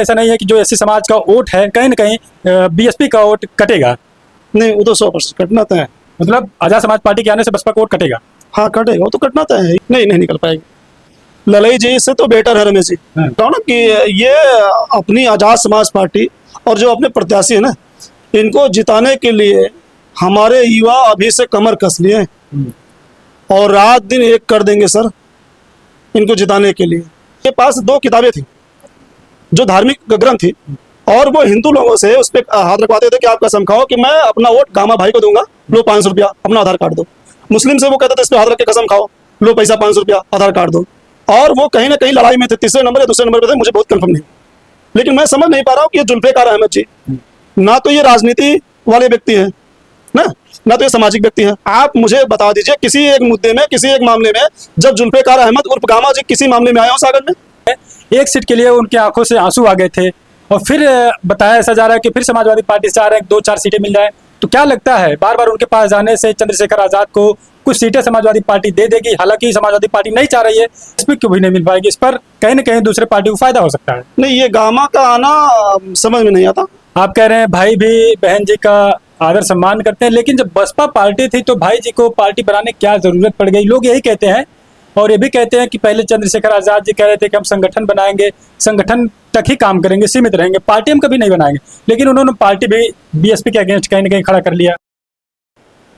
ऐसा नहीं है कि जो एससी समाज का वोट है कहीं न कहीं बीएसपी का वोट कटेगा। नहीं, वो तो 100% कटना तय है। मतलब आजाद समाज पार्टी के आने से बसपा का वोट कटेगा। हाँ कटेगा, वो तो कटना तय है। नहीं निकल पाएगी। ललई जी से तो बेटर है रमेश जी। कहो ना कि ये अपनी आजाद समाज पार्टी और जो अपने प्रत्याशी है ना, इनको जिताने के लिए हमारे युवा अभी से कमर कस लिए हैं और रात दिन एक कर देंगे सर इनको जिताने के लिए। के पास 2 किताबें थी जो धार्मिक ग्रंथ थी, और वो हिंदू लोगों से उस पर हाथ रखवाते थे कि आप कसम खाओ कि मैं अपना वोट गामा भाई को दूंगा, लो 500 रुपया अपना आधार कार्ड दो। मुस्लिम से वो कहते थे इस पर हाथ रख के कसम खाओ, लो पैसा 500 रुपया आधार कार्ड दो। और वो कहीं ना कहीं लड़ाई में थे, तीसरे नंबर या दूसरे नंबर पे थे, मुझे बहुत कंफर्म नहीं। लेकिन मैं समझ नहीं पा रहा हूँ कि ये जुल्फिकार अहमद जी ना तो ये राजनीति वाले व्यक्ति है ना तो ये सामाजिक व्यक्ति है। आप मुझे बता दीजिए किसी एक मुद्दे में, किसी एक मामले में जब जुल्फिकार अहमद उर्फ गामा जी किसी मामले में आए हो सागर में। एक सीट के लिए उनकी आंखों से आंसू आ गए थे और फिर बताया ऐसा जा रहा है कि फिर समाजवादी पार्टी से आ रहे हैं 2-4 सीटें मिल जाए। तो क्या लगता है बार बार उनके पास जाने से चंद्रशेखर आजाद को कुछ सीटें समाजवादी पार्टी दे देगी? हालांकि समाजवादी पार्टी नहीं चाह रही है, इसमें क्यों भी नहीं मिल पाएगी? इस पर कहीं ना कहीं दूसरे पार्टी को फायदा हो सकता है। नहीं, ये गामा का आना समझ में नहीं आता। आप कह रहे हैं भाई भी बहन जी का आदर सम्मान करते हैं, लेकिन जब बसपा पार्टी थी तो भाई जी को पार्टी बनाने की क्या जरूरत पड़ गई? लोग यही कहते हैं और ये भी कहते हैं कि पहले चंद्रशेखर आजाद जी कह रहे थे कि हम संगठन बनाएंगे, संगठन तक ही काम करेंगे, सीमित रहेंगे, पार्टी हम कभी नहीं बनाएंगे। लेकिन उन्होंने पार्टी भी बीएसपी के अगेंस्ट कहीं ना कहीं खड़ा कर लिया।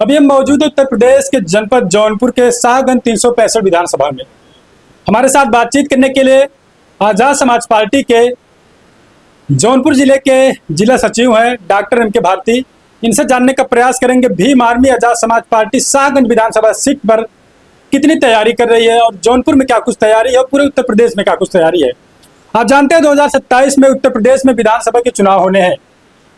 अभी हम मौजूद उत्तर प्रदेश के जनपद जौनपुर के शाहगंज 365 विधानसभा में। हमारे साथ बातचीत करने के लिए आजाद समाज पार्टी के जौनपुर जिले के जिला सचिव हैं डॉक्टर एम.के. भारती। इनसे जानने का प्रयास करेंगे भीम आर्मी आजाद समाज पार्टी शाहगंज विधानसभा सीट पर कितनी तैयारी कर रही है और जौनपुर में क्या कुछ तैयारी है और पूरे उत्तर प्रदेश में क्या कुछ तैयारी है। आप जानते हैं 2027 में उत्तर प्रदेश में विधानसभा के चुनाव होने हैं।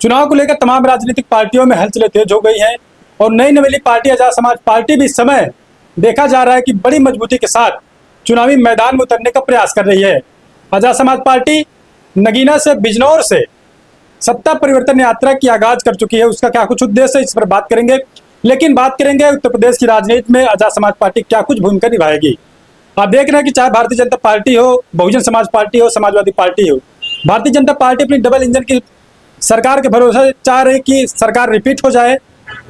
चुनाव को लेकर तमाम राजनीतिक पार्टियों में हलचलें तेज हो गई हैं और नई नवेली पार्टी आजाद समाज पार्टी भी इस समय देखा जा रहा है कि बड़ी मजबूती के साथ चुनावी मैदान में उतरने का प्रयास कर रही है। आजाद समाज पार्टी नगीना से बिजनौर से सत्ता परिवर्तन यात्रा की आगाज कर चुकी है। उसका क्या कुछ उद्देश्य है, इस पर बात करेंगे। लेकिन बात करेंगे उत्तर प्रदेश की राजनीति में आजाद समाज पार्टी क्या कुछ भूमिका निभाएगी। आप देख रहे हैं कि चाहे भारतीय जनता पार्टी हो, बहुजन समाज पार्टी हो, समाजवादी पार्टी हो, भारतीय जनता पार्टी अपनी डबल इंजन की सरकार के भरोसे चाह रही कि सरकार रिपीट हो जाए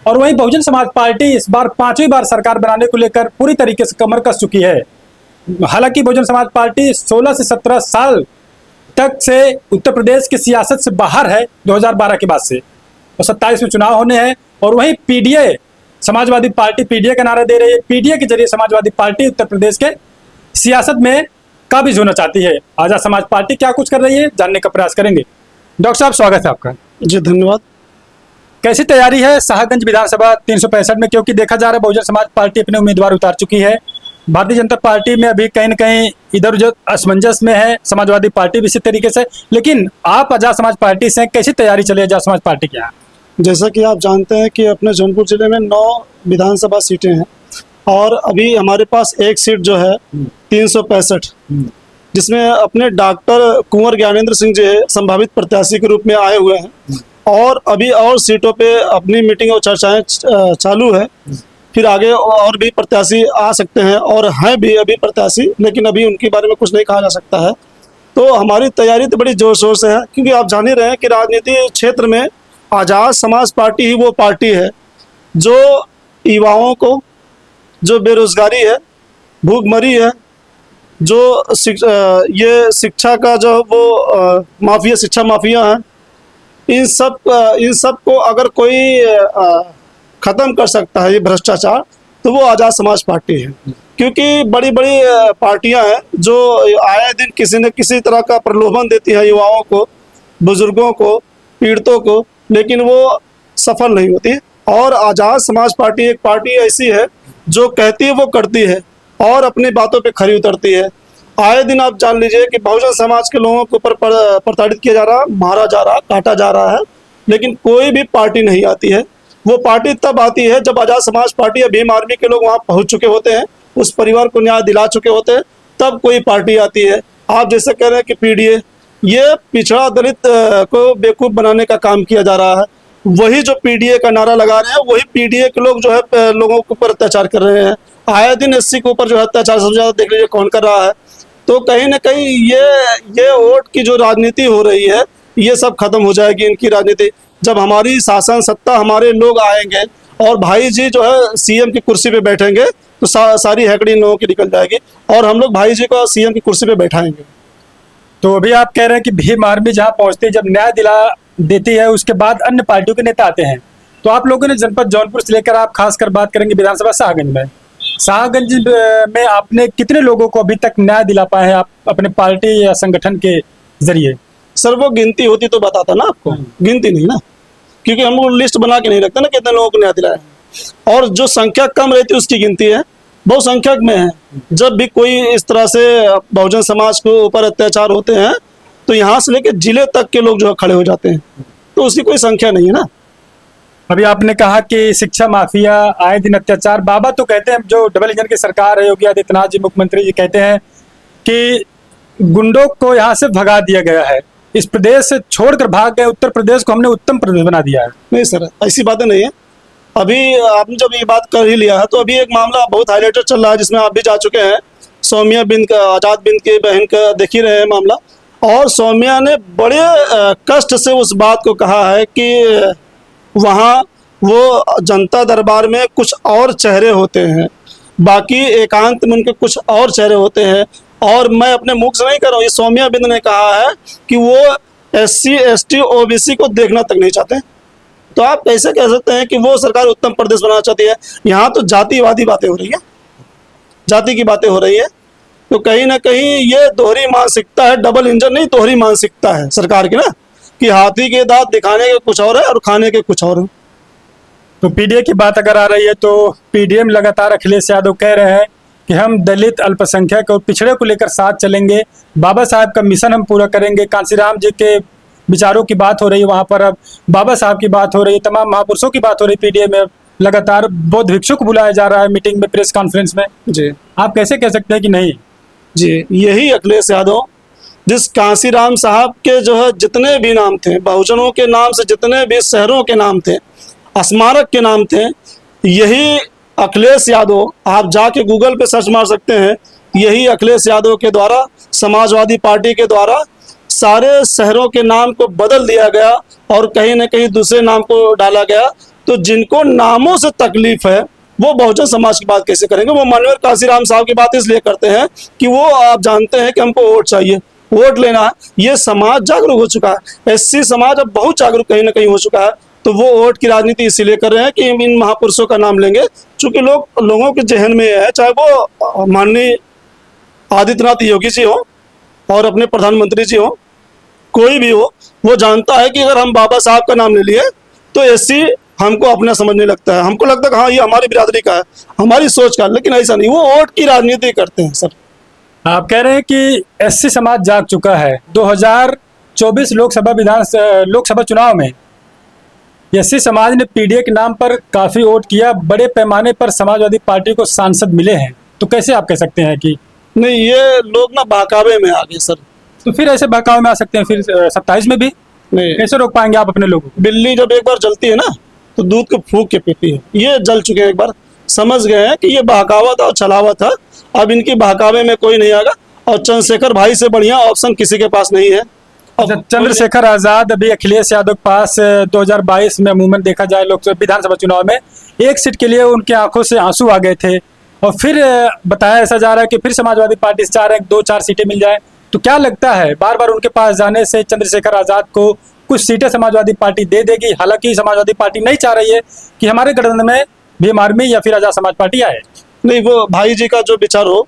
और वहीं बहुजन समाज पार्टी इस बार 5वीं बार सरकार बनाने को लेकर पूरी तरीके से कमर कस चुकी है। हालांकि बहुजन समाज पार्टी 16 से 17 साल तक से उत्तर प्रदेश की सियासत से बाहर है 2012 के बाद से, और 27 में चुनाव होने हैं। और वहीं पीडीए समाजवादी पार्टी पीडीए का नारा दे रही है। पीडीए के जरिए समाजवादी पार्टी उत्तर प्रदेश के सियासत में काबिज होना चाहती है। आजाद समाज पार्टी क्या कुछ कर रही है, जानने का प्रयास करेंगे। डॉक्टर साहब स्वागत है आपका। जी धन्यवाद। कैसी तैयारी है शाहगंज विधानसभा 365 में, क्योंकि देखा जा रहा है बहुजन समाज पार्टी अपने उम्मीदवार उतार चुकी है, भारतीय जनता पार्टी में अभी कहीं न कहीं इधर उधर असमंजस में है, समाजवादी पार्टी भी इसी तरीके से। लेकिन आप आजाद समाज पार्टी से कैसी तैयारी चली आजाद समाज पार्टी की यहाँ? जैसा कि आप जानते हैं कि अपने जौनपुर जिले में 9 विधानसभा सीटें हैं और अभी हमारे पास एक सीट जो है 365, जिसमें अपने डॉक्टर कुंवर ज्ञानेंद्र सिंह जी संभावित प्रत्याशी के रूप में आए हुए हैं और अभी और सीटों पे अपनी मीटिंग और चर्चाएं चालू है। फिर आगे और भी प्रत्याशी आ सकते हैं और हैं भी अभी प्रत्याशी, लेकिन अभी उनके बारे में कुछ नहीं कहा जा सकता है। तो हमारी तैयारी तो बड़ी जोर शोर से है, क्योंकि आप जान ही रहे हैं कि राजनीति क्षेत्र में आजाद समाज पार्टी ही वो पार्टी है जो युवाओं को, जो बेरोजगारी है, भूखमरी है, जो ये शिक्षा का जो वो माफिया, शिक्षा माफिया है, इन सब को अगर कोई खत्म कर सकता है ये भ्रष्टाचार, तो वो आजाद समाज पार्टी है। क्योंकि बड़ी बड़ी पार्टियां हैं जो आए दिन किसी न किसी तरह का प्रलोभन देती है युवाओं को, बुजुर्गों को, पीड़ितों को, लेकिन वो सफल नहीं होती। और आजाद समाज पार्टी एक पार्टी ऐसी है जो कहती है वो करती है और अपनी बातों पे खरी उतरती है। आए दिन आप जान लीजिए कि बहुजन समाज के लोगों के ऊपर प्रताड़ित किया जा रहा, मारा जा रहा, काटा जा रहा है, लेकिन कोई भी पार्टी नहीं आती है। वो पार्टी तब आती है जब आजाद समाज पार्टी या भीम आर्मी के लोग वहाँ पहुँच चुके होते हैं, उस परिवार को न्याय दिला चुके होते हैं, तब कोई पार्टी आती है। आप जैसे कह रहे हैं कि पीडीए, ये पिछड़ा दलित को बेवकूफ़ बनाने का काम किया जा रहा है। वही जो पीडीए का नारा लगा रहे हैं, वही पीडीए के लोग जो है लोगों के ऊपर अत्याचार कर रहे हैं। आए दिन एससी के ऊपर जो है अत्याचार सबसे ज़्यादा देख लीजिए कौन कर रहा है। तो कहीं ना कहीं ये वोट की जो राजनीति हो रही है ये सब खत्म हो जाएगी इनकी राजनीति। जब हमारी शासन सत्ता हमारे लोग आएंगे और भाई जी जो है सीएम की कुर्सी पे बैठेंगे तो सारी हैकड़ी इन लोगों की निकल जाएगी और हम लोग भाई जी को सीएम की कुर्सी पे बैठाएंगे। तो अभी आप कह रहे हैं कि भीम आर्मी जहां पहुंचती है, जब न्याय दिला देती है, उसके बाद अन्य पार्टियों के नेता आते हैं। तो आप लोगों ने जनपद जौनपुर से लेकर आप खासकर बात करेंगे विधानसभा शाहगंज में, शाहगंज में आपने कितने लोगों को अभी तक न्याय दिला पाए हैं आप अपने पार्टी या संगठन के जरिए? सर वो गिनती होती तो बताता ना आपको, गिनती नहीं ना, क्योंकि हम लोग लिस्ट बना के नहीं रखते ना कितने लोगों को न्याय दिलाया है। और जो संख्या कम रहती है उसकी गिनती है, बहुसंख्यक में है। जब भी कोई इस तरह से बहुजन समाज के ऊपर अत्याचार होते हैं तो यहाँ से लेकर जिले तक के लोग जो है खड़े हो जाते हैं, तो उसकी कोई संख्या नहीं है ना। अभी आपने कहा कि शिक्षा माफिया आए दिन अत्याचार, बाबा तो कहते हैं, जो डबल इंजन की सरकार है, योगी आदित्यनाथ जी मुख्यमंत्री जी कहते हैं कि गुंडों को यहाँ से भगा दिया गया है, इस प्रदेश से छोड़कर भाग गए, उत्तर प्रदेश को हमने उत्तम प्रदेश बना दिया है। नहीं सर, ऐसी बातें नहीं है। अभी आपने जब ये बात कर ही लिया है तो अभी एक मामला बहुत हाईलाइटेड चल रहा है जिसमें आप भी जा चुके हैं, सौम्या बिंद का, आजाद बिंद की बहन का देख ही रहे हैं मामला। और सौम्या ने बड़े कष्ट से उस बात को कहा है कि वहाँ वो जनता दरबार में कुछ और चेहरे होते हैं, बाकी एकांत में उनके कुछ और चेहरे होते हैं। और मैं अपने मुख से नहीं कर रहा हूँ, ये सौम्या बिंद ने कहा है कि वो SC ST OBC को देखना तक नहीं चाहते। तो आप कैसे कह सकते हैं कि वो सरकार उत्तम प्रदेश बनाना चाहती है? यहाँ तो जातिवादी बातें हो रही है, जाति की बातें हो रही है। तो कहीं ना कहीं ये दोहरी मानसिकता है, डबल इंजन नहीं दोहरी मानसिकता है सरकार की ना, कि हाथी के दांत दिखाने के कुछ और है और खाने के कुछ और है। तो पीडीए की बात अगर आ रही है तो पीडीएम लगातार अखिलेश यादव कह रहे हैं कि हम दलित, अल्पसंख्यक और पिछड़े को लेकर साथ चलेंगे, बाबा साहब का मिशन हम पूरा करेंगे। कांसीराम जी के विचारों की बात हो रही है वहां पर, अब बाबा साहब की बात हो रही है, तमाम महापुरुषों की बात हो रही है। पीडीए में लगातार बौद्ध भिक्षु को बुलाया जा रहा है मीटिंग में, प्रेस कॉन्फ्रेंस में। जी आप कैसे कह सकते हैं कि नहीं? जी, यही अखिलेश यादव जिस कांसीराम साहब के जो है जितने भी नाम थे, बहुजनों के नाम से जितने भी शहरों के नाम थे, स्मारक के नाम थे, यही अखिलेश यादव, आप जाके गूगल पे सर्च मार सकते हैं, यही अखिलेश यादव के द्वारा, समाजवादी पार्टी के द्वारा सारे शहरों के नाम को बदल दिया गया और कहीं ना कहीं दूसरे नाम को डाला गया। तो जिनको नामों से तकलीफ है वो बहुजन समाज की बात कैसे करेंगे? वो माननीय कांसीराम साहब की बात इसलिए करते हैं कि वो, आप जानते हैं कि हमको वोट चाहिए, वोट लेना है। ये समाज जागरूक हो चुका है, SC समाज अब बहुत जागरूक कहीं ना कहीं हो चुका है। तो वो वोट की राजनीति इसीलिए कर रहे हैं कि इन महापुरुषों का नाम लेंगे, चूंकि लोगों के जहन में है, चाहे वो माननीय आदित्यनाथ योगी जी हो और अपने प्रधानमंत्री जी हो, कोई भी हो, वो जानता है कि अगर हम बाबा साहब का नाम ले लिए तो SC हमको अपना समझने लगता है, हमको लगता है कि हाँ ये हमारी बिरादरी का है, हमारी सोच का। लेकिन ऐसा नहीं, वो वोट की राजनीति करते हैं सर। आप कह रहे हैं कि SC समाज जाग चुका है। 2024 लोकसभा चुनाव में SC समाज ने पीडीए के नाम पर काफी वोट किया, बड़े पैमाने पर समाजवादी पार्टी को सांसद मिले हैं। तो कैसे आप कह सकते हैं कि नहीं, ये लोग ना बहकावे में आ गए सर। तो फिर ऐसे बहकावे में आ सकते हैं, फिर 27 में भी नहीं, कैसे रोक पाएंगे आप अपने लोगों को? बिल्ली जब एक बार जलती है ना तो दूध को फूंक के पीती है। ये जल चुके हैं, एक बार समझ गए हैं कि ये बहकावा था और छलावा था। अब इनकी बहकावे में कोई नहीं आएगा और चंद्रशेखर भाई से बढ़िया ऑप्शन किसी के पास नहीं है। चंद्रशेखर आजाद अभी अखिलेश यादव के पास 2022 में अमूमन देखा जाए लोकसभा विधानसभा चुनाव में एक सीट के लिए उनके आंखों से आंसू आ गए थे, और फिर बताया ऐसा जा रहा है कि फिर समाजवादी पार्टी से चाह रहे हैं 2-4 सीटें मिल जाए। तो क्या लगता है बार बार उनके पास जाने से चंद्रशेखर आजाद को कुछ सीटें समाजवादी पार्टी दे देगी? हालांकि समाजवादी पार्टी नहीं चाह रही है कि हमारे गठबंधन में भीम आर्मी या फिर आजाद समाज पार्टी आए। नहीं, वो भाई जी का जो विचार हो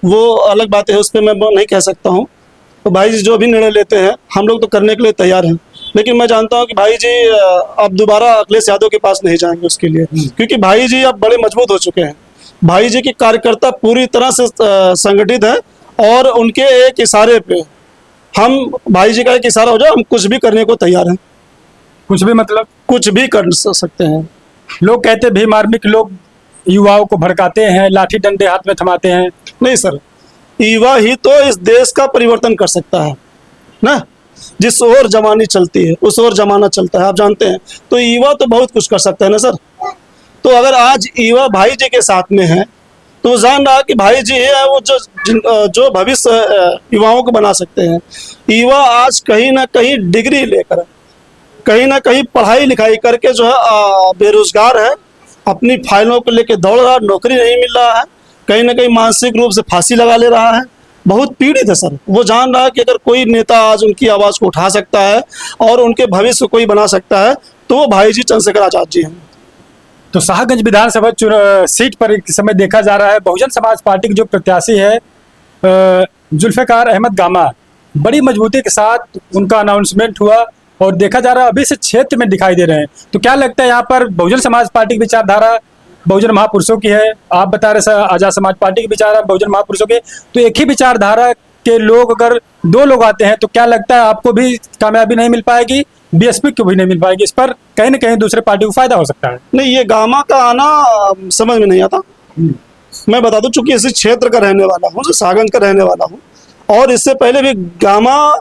वो अलग बात है, उस पर मैं नहीं कह सकता हूँ। तो भाई जी जो भी निर्णय लेते हैं हम लोग तो करने के लिए तैयार हैं, लेकिन मैं जानता हूँ कि भाई जी अब दोबारा अखिलेश यादव के पास नहीं जाएंगे उसके लिए, क्योंकि भाई जी अब बड़े मजबूत हो चुके हैं। भाई जी के कार्यकर्ता पूरी तरह से संगठित है और उनके एक इशारे पे, हम भाई जी का एक इशारा हो जाए हम कुछ भी करने को तैयार हैं। कुछ भी मतलब? कुछ भी कर सकते हैं। लोग कहते हैं भीम आर्मी के लोग युवाओं को भड़काते हैं, लाठी डंडे हाथ में थमाते हैं। नहीं सर, युवा ही तो इस देश का परिवर्तन कर सकता है ना। जिस ओर जमानी चलती है उस ओर जमाना चलता है, आप जानते हैं। तो युवा तो बहुत कुछ कर सकता है ना सर। तो अगर आज युवा भाई जी के साथ में है तो वो जान रहा कि भाई जी है वो जो भविष्य युवाओं को बना सकते हैं। युवा आज कहीं ना कहीं डिग्री लेकर, कहीं ना कहीं पढ़ाई लिखाई करके जो है बेरोजगार है, अपनी फाइलों को लेके दौड़ रहा, नौकरी नहीं मिल रहा है, कहीं ना कहीं मानसिक रूप से फांसी लगा ले रहा है, बहुत पीड़ित है सर। वो जान रहा है कि अगर कोई नेता आज उनकी आवाज़ को उठा सकता है और उनके भविष्य को कोई बना सकता है तो वो भाई जी चंद्रशेखर आजाद जी हैं। तो शाहगंज विधानसभा सीट पर इस समय देखा जा रहा है बहुजन समाज पार्टी के जो प्रत्याशी है जुल्फिकार अहमद गामा, बड़ी मजबूती के साथ उनका अनाउंसमेंट हुआ और देखा जा रहा है अभी से क्षेत्र में दिखाई दे रहे हैं। तो क्या लगता है यहाँ पर बहुजन समाज पार्टी की विचारधारा बहुजन महापुरुषों की है, आप बता रहे आजाद समाज पार्टी की विचारधारा बहुजन महापुरुषों के, तो एक ही विचारधारा के लोग अगर दो लोग आते हैं तो क्या लगता है आपको भी कामयाबी नहीं मिल पाएगी, बीएसपी को भी नहीं मिल पाएगी, इस पर कहीं ना कहीं दूसरे पार्टी को फायदा हो सकता है? नहीं, ये गामा का आना समझ में नहीं आता। मैं बता दूं, चूंकि इसी क्षेत्र का रहने वाला हूँ, शाहगंज का रहने वाला हूँ, और इससे पहले भी गामा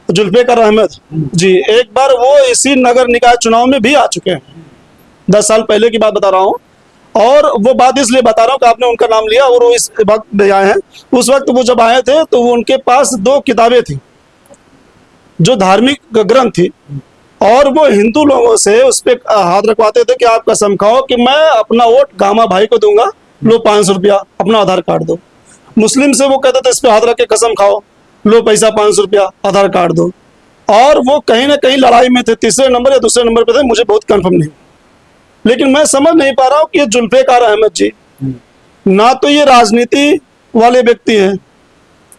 जुल्फिकार अहमद जी एक बार वो इसी नगर निकाय चुनाव में भी आ चुके हैं। 10 साल पहले की बात बता रहा हूँ, और वो बात इसलिए बता रहा हूँ कि आपने उनका नाम लिया और वो इस वक्त भी आए हैं। उस वक्त वो जब आए थे तो उनके पास 2 किताबें थी जो धार्मिक ग्रंथ थी, और वो हिंदू लोगों से उस पर हाथ रखवाते थे कि आप कसम खाओ कि मैं अपना वोट गामा भाई को दूंगा, लो 500 रुपया, अपना आधार कार्ड दो। मुस्लिम से वो कहते थे इस पे हाथ रख के कसम खाओ, लो पैसा 500 रुपया, आधार कार्ड दो। और वो कहीं ना कहीं लड़ाई में थे, तीसरे नंबर या दूसरे नंबर पे थे, मुझे बहुत कंफर्म नहीं। लेकिन मैं समझ नहीं पा रहा हूँ कि ये जुल्फिकार अहमद जी ना तो ये राजनीति वाले व्यक्ति हैं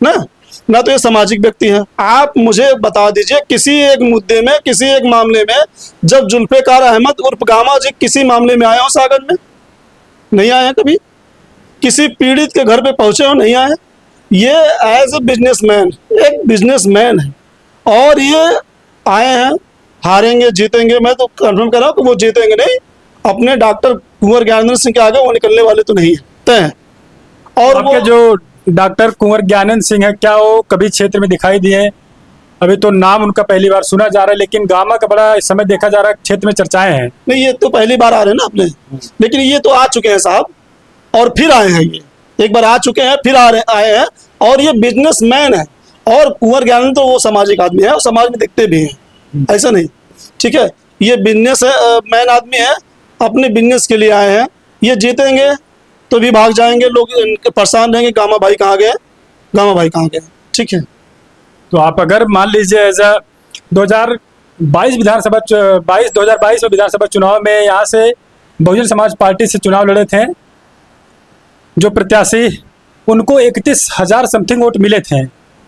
ना तो ये सामाजिक व्यक्ति हैं। आप मुझे बता दीजिए किसी एक मुद्दे में, किसी एक मामले में जब जुल्फिकार अहमद उर्फ गामा जी किसी मामले में आए हो सागर में? नहीं आए हैं कभी। किसी पीड़ित के घर पे पहुंचे हो? नहीं आए। ये एज ए बिजनेसमैन, एक बिजनेसमैन है, और ये आए हैं, हारेंगे जीतेंगे, मैं तो कंफर्म कर रहा हूँ कि वो जीतेंगे नहीं, अपने डॉक्टर कुंवर ज्ञानेंद्र सिंह के आगे वो निकलने वाले तो नहीं है। और आपके जो डॉक्टर कुंवर ज्ञानेंद्र सिंह है, क्या वो कभी क्षेत्र में दिखाई दिए? अभी तो नाम उनका पहली बार सुना जा रहा है, लेकिन गामा का बड़ा इस समय देखा जा रहा है क्षेत्र में चर्चाएं हैं। नहीं, ये तो पहली बार आ रहे हैं ना अपने, लेकिन ये तो आ चुके हैं साहब, और फिर आए हैं। ये एक बार आ चुके हैं, फिर आए हैं, और ये बिजनेसमैन है। और कुंवर ज्ञानेंद्र तो वो सामाजिक आदमी है और समाज में दिखते भी हैं, ऐसा नहीं, ठीक है। ये बिजनेस मैन आदमी है, अपने बिजनेस के लिए आए हैं। ये जीतेंगे तो भी भाग जाएंगे, लोग परेशान रहेंगे, गामा भाई कहाँ गए, गामा भाई कहाँ गए, ठीक है। तो आप अगर मान लीजिए एज 2022 में विधानसभा चुनाव में यहाँ से बहुजन समाज पार्टी से चुनाव लड़े थे जो प्रत्याशी, उनको 31,000 समथिंग वोट मिले थे,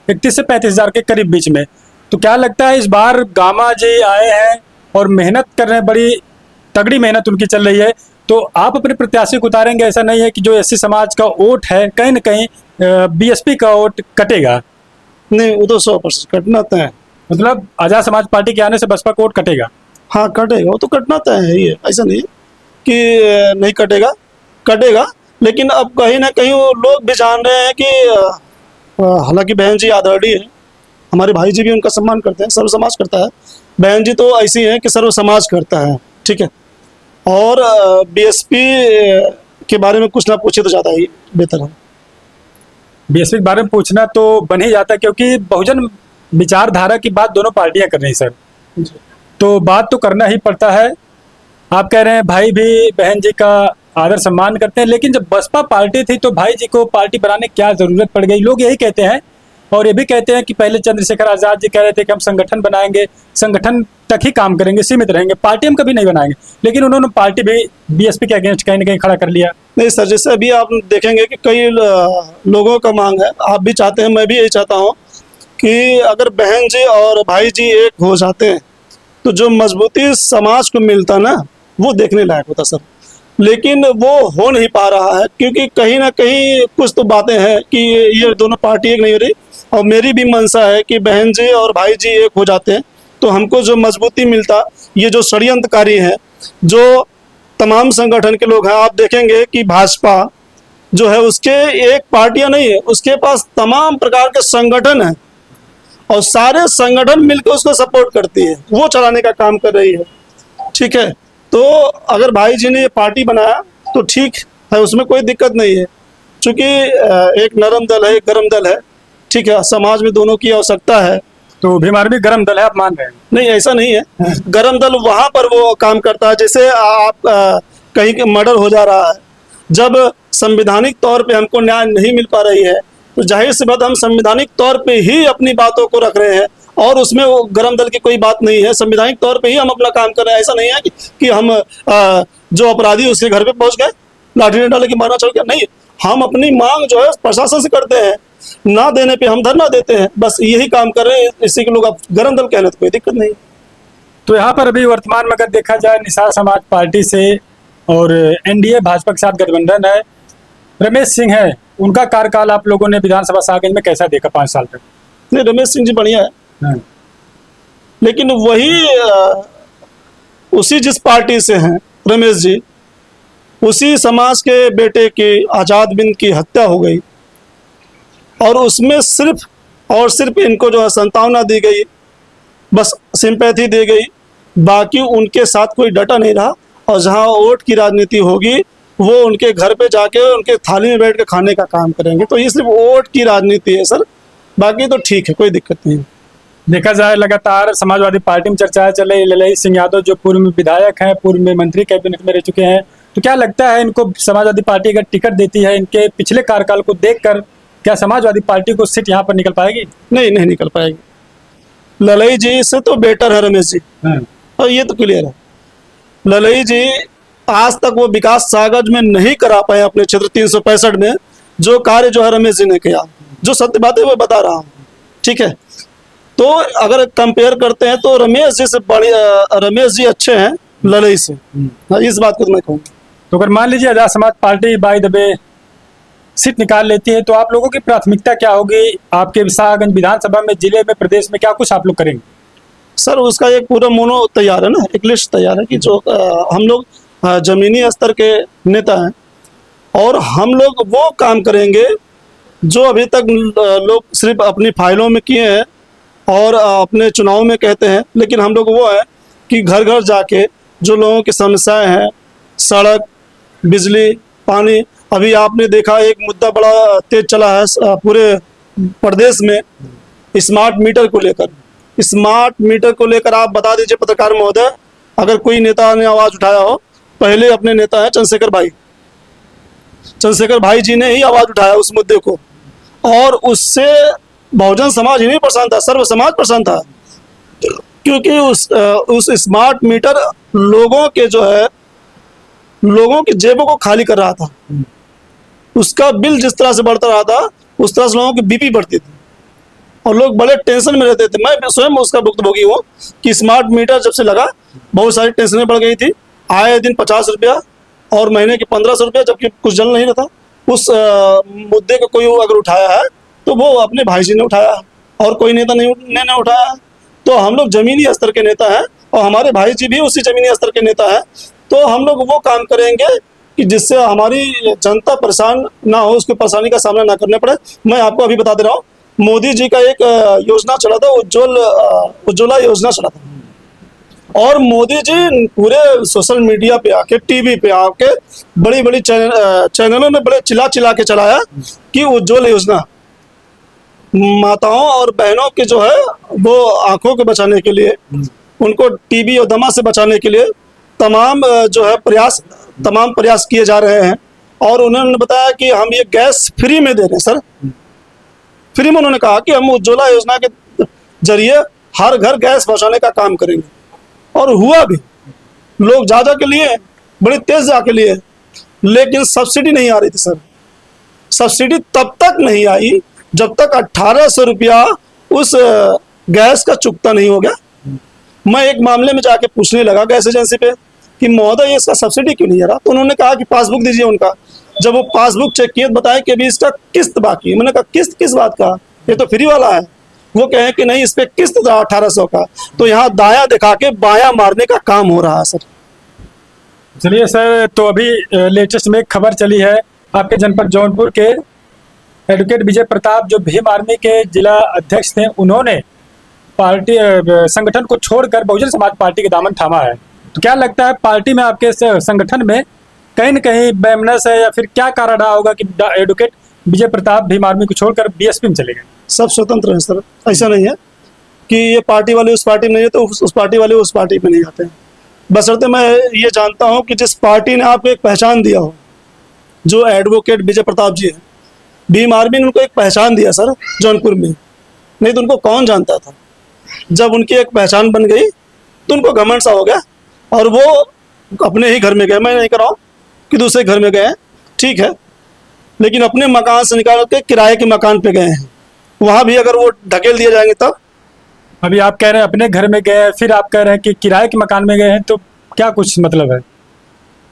31 से 35,000 के करीब बीच में। तो क्या लगता है इस बार गामा जी आए हैं और मेहनत कर रहे हैं, बड़ी तगड़ी मेहनत उनकी चल रही है, तो आप अपने प्रत्याशी को उतारेंगे? ऐसा नहीं है कि जो एससी समाज का वोट है कहीं ना कहीं बीएसपी का वोट कटेगा? नहीं, वो तो 100% कटना तय है। मतलब आजाद समाज पार्टी के आने से बसपा का वोट कटेगा? हाँ कटेगा, वो तो कटना तय है। ये ऐसा नहीं कि नहीं कटेगा, कटेगा। लेकिन अब कहीं ना कहीं वो लोग भी जान रहे हैं कि हालांकि बहन जी आदरणीय है, हमारे भाई जी भी उनका सम्मान करते हैं, सर्व समाज करता है। बहन जी तो ऐसी है कि सर्व समाज करता है, ठीक है। और बीएसपी के बारे में कुछ ना पूछे तो ज़्यादा ही बेहतर है। बीएसपी के बारे में पूछना तो बन ही जाता है, क्योंकि बहुजन विचारधारा की बात दोनों पार्टियां कर रही हैं सर, तो बात तो करना ही पड़ता है। आप कह रहे हैं भाई भी बहन जी का आदर सम्मान करते हैं, लेकिन जब बसपा पार्टी थी तो भाई जी को पार्टी बनाने की क्या जरूरत पड़ गई? लोग यही कहते हैं, और ये भी कहते हैं कि पहले चंद्रशेखर आजाद जी कह रहे थे कि हम संगठन बनाएंगे, संगठन तक ही काम करेंगे, सीमित रहेंगे, पार्टी हम कभी नहीं बनाएंगे, लेकिन उन्होंने पार्टी भी बीएसपी के अगेंस्ट कहीं ना कहीं खड़ा कर लिया। नहीं सर, जैसे अभी आप देखेंगे कि कई लोगों का मांग है, आप भी चाहते हैं, मैं भी यही चाहता हूँ कि अगर बहन जी और भाई जी एक हो जाते हैं तो जो मजबूती समाज को मिलता ना, वो देखने लायक होता सर। लेकिन वो हो नहीं पा रहा है, क्योंकि कहीं ना कहीं कुछ तो बातें हैं कि ये दोनों पार्टी एक नहीं हो रही। और मेरी भी मंशा है कि बहन जी और भाई जी एक हो जाते हैं तो हमको जो मजबूती मिलता, ये जो षड्यंत्रकारी हैं, जो तमाम संगठन के लोग हैं, आप देखेंगे कि भाजपा जो है उसके एक पार्टियां नहीं है, उसके पास तमाम प्रकार के संगठन हैं, और सारे संगठन मिलकर उसको सपोर्ट करती है, वो चलाने का काम कर रही है, ठीक है। तो अगर भाई जी ने ये पार्टी बनाया तो ठीक है, उसमें कोई दिक्कत नहीं है। चूंकि एक नरम दल है, एक गरम दल है, ठीक है, समाज में दोनों की आवश्यकता है। तो भीम आर्मी गरम दल है, आप मान रहे हैं? नहीं, ऐसा नहीं है। गरम दल वहां पर वो काम करता है, जैसे आप कहीं के मर्डर हो जा रहा है, जब संवैधानिक तौर पे हमको न्याय नहीं मिल पा रही है, तो जाहिर सी बात हम संवैधानिक तौर पे ही अपनी बातों को रख रहे हैं, और उसमें वो गरम दल की कोई बात नहीं है। संवैधानिक तौर पे ही हम अपना काम कर रहे हैं। ऐसा नहीं है कि हम जो अपराधी उसके घर पे पहुंच गए, लाठी डंडा लेके मारना चाह गया, नहीं। हम अपनी मांग जो है प्रशासन से करते हैं, ना देने पे हम धरना देते हैं, बस यही काम कर रहे हैं। इसी के लोग आप गरम दल कहने तो कोई दिक्कत नहीं। तो यहाँ पर अभी वर्तमान में अगर देखा जाए, निषाद समाज पार्टी से और एनडीए भाजपा के साथ गठबंधन है, रमेश सिंह है, उनका कार्यकाल आप लोगों ने विधानसभा सागंज में कैसा देखा 5 साल तक? नहीं, रमेश सिंह जी बढ़िया है, हाँ। लेकिन वही उसी जिस पार्टी से हैं रमेश जी, उसी समाज के बेटे की आजाद बिंद की हत्या हो गई, और उसमें सिर्फ और सिर्फ इनको जो है संतावना दी गई, बस सिंपैथी दी गई, बाकी उनके साथ कोई डटा नहीं रहा। और जहां वोट की राजनीति होगी, वो उनके घर पे जाके उनके थाली में बैठ के खाने का काम करेंगे। तो ये सिर्फ वोट की राजनीति है सर, बाकी तो ठीक है, कोई दिक्कत नहीं है। देखा जाए लगातार समाजवादी पार्टी में चर्चाएं चल रही। ललित सिंह यादव जो पूर्व में विधायक हैं, पूर्व में मंत्री कैबिनेट में रह चुके हैं, तो क्या लगता है इनको समाजवादी पार्टी अगर टिकट देती है, इनके पिछले कार्यकाल को देखकर क्या समाजवादी पार्टी को सीट यहाँ पर निकल पाएगी? नहीं, नहीं निकल पाएगी। ललई जी से तो बेटर है रमेश जी, हाँ। और ये तो क्लियर है। ललई जी आज तक वो विकास सागज में नहीं करा पाए अपने क्षेत्र 365 में, जो कार्य जो है रमेश जी ने किया, जो सत्य बात है वो बता रहा हूँ, ठीक है। तो अगर कंपेयर करते हैं तो रमेश जी से बड़ी रमेश जी अच्छे हैं ललई से, इस बात को तो मैं कहूँगा। तो अगर मान लीजिए Azad Samaj party by the way seat निकाल लेती है, तो आप लोगों की प्राथमिकता क्या होगी? आपके सागंज विधानसभा में, जिले में, प्रदेश में क्या कुछ आप लोग करेंगे? सर उसका एक पूरा मोनो तैयार है ना, एक लिस्ट तैयार है कि जो हम लोग जमीनी स्तर के नेता हैं, और हम लोग वो काम करेंगे जो अभी तक लोग सिर्फ अपनी फाइलों में किए हैं और अपने चुनाव में कहते हैं, लेकिन हम लोग वो है कि घर घर जाके जो लोगों की समस्याएं हैं, सड़क, बिजली, पानी, अभी आपने देखा एक मुद्दा बड़ा तेज चला है पूरे प्रदेश में, स्मार्ट मीटर को लेकर। स्मार्ट मीटर को लेकर आप बता दीजिए पत्रकार महोदय, अगर कोई नेता ने आवाज उठाया हो, पहले अपने नेता है चंद्रशेखर भाई जी ने ही आवाज उठाया उस मुद्दे को, और उससे बहुजन समाज ही नहीं परेशान था, सर्व समाज परेशान था, क्योंकि उस स्मार्ट मीटर लोगों के जो है, लोगों की जेबों को खाली कर रहा था। उसका बिल जिस तरह से बढ़ता रहा था, उस तरह से लोगों की बीपी बढ़ती थी, और लोग बड़े टेंशन में रहते थे। मैं स्वयं उसका भुक्तभोगी हूँ कि स्मार्ट मीटर जब से लगा, बहुत सारी टेंशनें बढ़ गई थी। आए दिन 50 रुपया और महीने के 1500 रुपया, जबकि कुछ जल नहीं रहा था। उस मुद्दे को कोई अगर उठाया है तो वो अपने भाई जी ने उठाया है, और कोई नेता ने उठाया है। तो हम लोग जमीनी स्तर के नेता हैं, और हमारे भाई जी भी उसी जमीनी स्तर के नेता हैं। तो हम लोग वो काम करेंगे कि जिससे हमारी जनता परेशान ना हो, उसकी परेशानी का सामना ना करना पड़े। मैं आपको अभी बता दे रहा हूँ, मोदी जी का एक योजना चला था, उज्ज्वला योजना चला था, और मोदी जी पूरे सोशल मीडिया पे आके, टीवी पे आके, बड़ी बड़ी चैनलों ने बड़े चिल्ला के चलाया कि उज्ज्वला योजना माताओं और बहनों के जो है वो आंखों को बचाने के लिए, उनको टीबी और दमा से बचाने के लिए तमाम प्रयास किए जा रहे हैं। और उन्होंने बताया कि हम ये गैस फ्री में दे रहे हैं सर, फ्री में। उन्होंने कहा कि हम उज्ज्वला योजना के जरिए हर घर गैस पहुंचाने का काम करेंगे, और हुआ भी। लोग जा के लिए, बड़ी तेज जाके लिए, लेकिन सब्सिडी नहीं आ रही थी सर। सब्सिडी तब तक नहीं आई जब तक 1800 रुपया उस गैस का चुकता नहीं हो गया। मैं एक मामले में जाके पूछने लगा गैस एजेंसी पे कि महोदय इसका सब्सिडी क्यों नहीं आ रहा, तो उन्होंने कहा कि पासबुक दीजिए उनका। जब वो पासबुक चेक किए, बताया कि अभी इसका किस्त बाकी है। मैंने कहा किस्त किस बात का, ये तो फ्री वाला है। वो कहे कि नहीं, इस पे किस्त था 1800 का। तो यहाँ दाया दिखा के बाया मारने का काम हो रहा है सर। चलिए सर, तो अभी लेटेस्ट में एक खबर चली है, आपके जनपद जौनपुर के एडवोकेट विजय प्रताप जो भीम आर्मी के जिला अध्यक्ष थे, उन्होंने पार्टी संगठन को छोड़कर बहुजन समाज पार्टी के दामन थामा है। तो क्या लगता है पार्टी में, आपके संगठन में कहीं न कहीं बेमनस है या फिर क्या कारण रहा होगा कि एडवोकेट विजय प्रताप भीम आर्मी को छोड़कर बीएसपी में चले गए? सब स्वतंत्र हैं सर, ऐसा नहीं है कि ये पार्टी वाले उस पार्टी में नहीं है तो उस पार्टी वाले उस पार्टी में नहीं जाते हैं। बशर्ते मैं ये जानता हूँ कि जिस पार्टी ने आपको एक पहचान दिया हो, जो एडवोकेट विजय प्रताप जी हैं, भीम आर्मी ने उनको एक पहचान दिया सर जौनपुर में, नहीं तो उनको कौन जानता था। जब उनकी एक पहचान बन गई तो उनको घमंड सा हो गया और वो अपने ही घर में गए। मैं नहीं कर रहा हूँ कि दूसरे घर में गए हैं, ठीक है, लेकिन अपने मकान से निकाल के किराए के मकान पे गए हैं। वहाँ भी अगर वो ढकेल दिए जाएंगे तब। अभी आप कह रहे हैं अपने घर में गए हैं, फिर आप कह रहे हैं कि किराए के मकान में गए हैं, तो क्या कुछ मतलब है?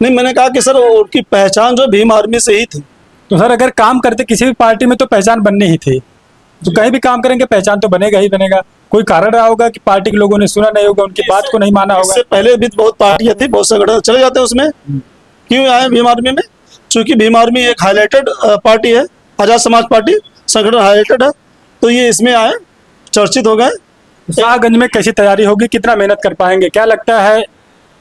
नहीं, मैंने कहा कि सर उनकी पहचान जो भीम आर्मी से ही थी। तो सर अगर काम करते किसी भी पार्टी में तो पहचान बननी ही थी, तो कहीं भी काम करेंगे पहचान तो बनेगा ही बनेगा। कोई कारण रहा होगा कि पार्टी के लोगों ने सुना नहीं होगा, उनकी बात को नहीं माना होगा। इससे पहले भी बहुत पार्टियां थी, बहुत संगठन चले जाते हैं उसमें। क्यों आए भीम आर्मी में? चूंकि भीम आर्मी एक हाईलाइटेड पार्टी है, आजाद समाज पार्टी संगठन हाईलाइटेड है, तो ये इसमें आए, चर्चित हो गए। शाहगंज में कैसी तैयारी होगी, कितना मेहनत कर पाएंगे? क्या लगता है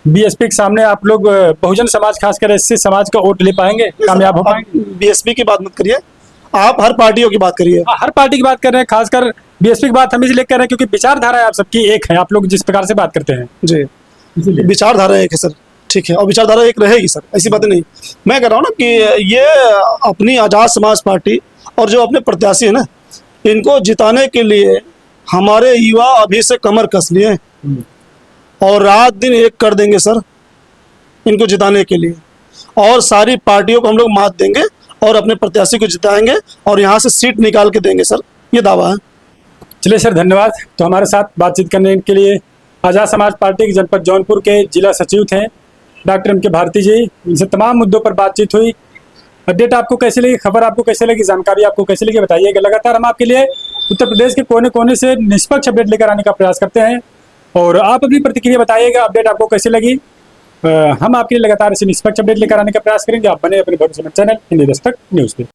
बीएसपी के सामने आप लोग बहुजन समाज खासकर एससी समाज का वोट ले पाएंगे, कामयाब हो पाएंगे? बीएसपी की बात मत करिए, आप हर पार्टियों की बात करिए। हर पार्टी की बात कर रहे हैं, खासकर बीएसपी की बात हम इसलिए कर रहे हैं क्योंकि विचारधारा आप सबकी एक है, आप लोग जिस प्रकार से बात करते हैं। जी, विचारधारा एक है सर, ठीक है, और विचारधारा एक रहेगी सर, ऐसी बात नहीं। मैं कह रहा हूँ ना कि ये अपनी आजाद समाज पार्टी और जो अपने प्रत्याशी है ना, इनको जिताने के लिए हमारे युवा अभी से कमर कस लिए हैं और रात दिन एक कर देंगे सर इनको जिताने के लिए, और सारी पार्टियों को हम लोग मात देंगे और अपने प्रत्याशी को जिताएंगे और यहाँ से सीट निकाल के देंगे सर, ये दावा है। चलिए सर, धन्यवाद। तो हमारे साथ बातचीत करने के लिए आजाद समाज पार्टी के जनपद जौनपुर के जिला सचिव थे डॉक्टर एम के भारती जी। इनसे तमाम मुद्दों पर बातचीत हुई। अपडेट आपको कैसे लगी, खबर आपको कैसे लगी, जानकारी आपको कैसे लगी, बताइएगा। लगातार हम आपके लिए उत्तर प्रदेश के कोने कोने से निष्पक्ष अपडेट लेकर आने का प्रयास करते हैं और आप अपनी प्रतिक्रिया बताइएगा, अपडेट आपको कैसे लगी। हम आपके लिए लगातार इसे निष्पक्ष अपडेट लेकर आने का प्रयास करेंगे। आप बने अपने भरोसेमंद चैनल हिंदी दस्तक न्यूज़ पे।